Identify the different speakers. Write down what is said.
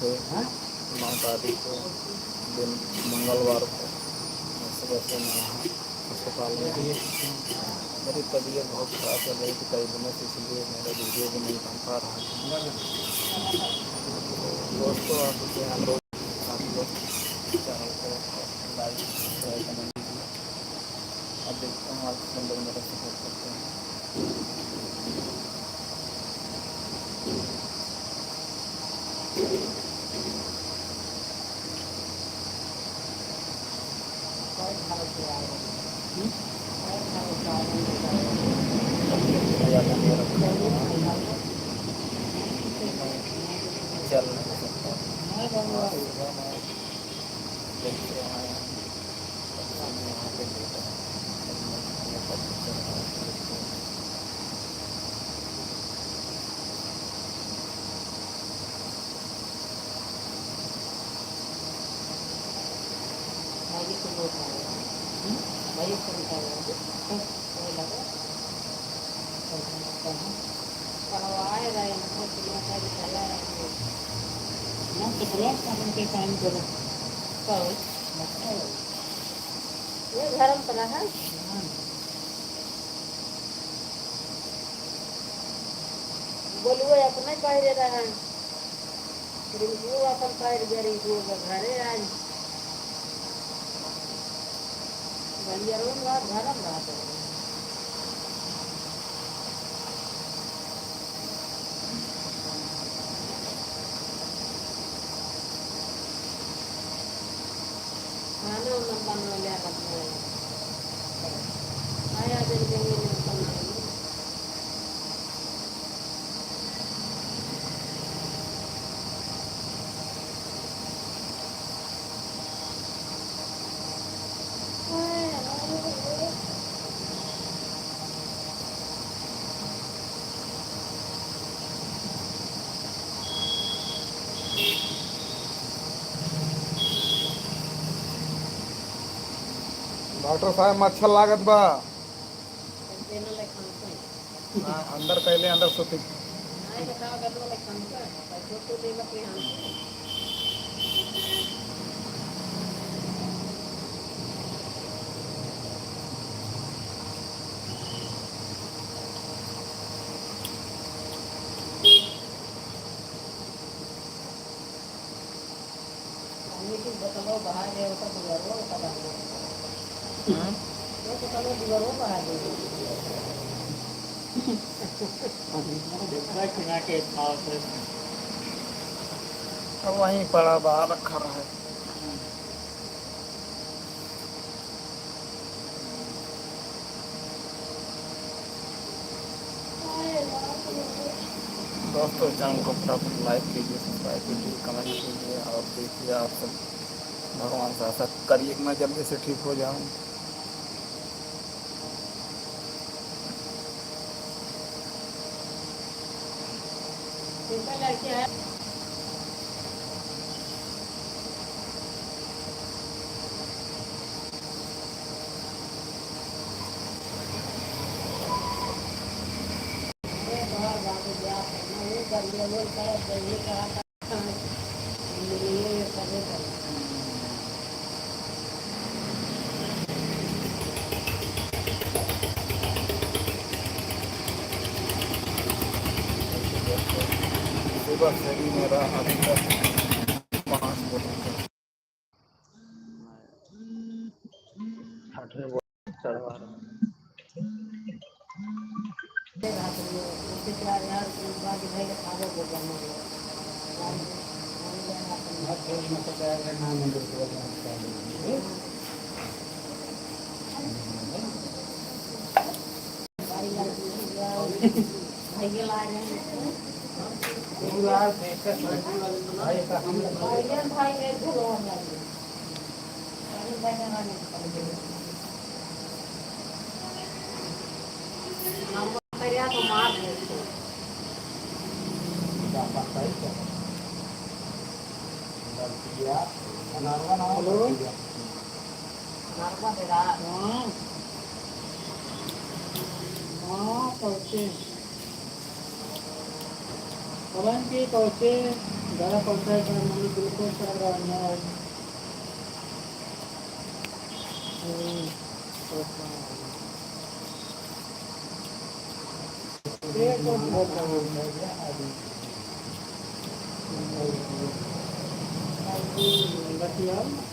Speaker 1: 9 तारीख को दिन मंगलवार को सुबह से मैं यहाँ अस्पताल में थी। मेरी तबीयत बहुत ख़राब चल रही थी कई दिनों से, इसलिए मेरा वीडियो भी नहीं बन पा रहा था। दोस्तों, आप इसे हम लोग चैनल को लाइक शेयर कमेंट कीजिए। अब देखता हूँ आप सब लोग मेरा सपोर्ट करते हैं। चल नहीं सकता। देखते हैं यहाँ पे लेटा
Speaker 2: kalau air yang mau cuma saya saya nah sebelah sampai kain dulu kau ये गरम पड़ा है बोलुए अपने पैर रहा है रिंकू अपन पैर दे रिंकू घरे आज बढ़िया रूम रात गरम रहा था खाना बनने लिया करते हैं आया दिन के लिए बनना
Speaker 1: डॉक्टर साहब मच्छर लागत बा अंदर कैले अंदर सोते
Speaker 2: बताओ बाहर गए तो गुजारो पता नहीं वो तो चलो गुजारो बाहर गए
Speaker 1: अब वहीं पड़ा बाहर रखा रहा है। दोस्तों, चैनल को फटाफट लाइक कीजिए, सब्सक्राइब कीजिए, कमेंट कीजिए और देखिए आप सब। भगवान से आशा करिए कि मैं जल्दी से ठीक हो जाऊं। सुबह से भी मेरा अभी तक 5 चढ़वा रहा हूँ।
Speaker 2: तो मार
Speaker 3: Kawan ki kauce
Speaker 2: ज़्यादा पड़ता है क्या मम्मी ग्लूकोज चढ़ रहा है बतिया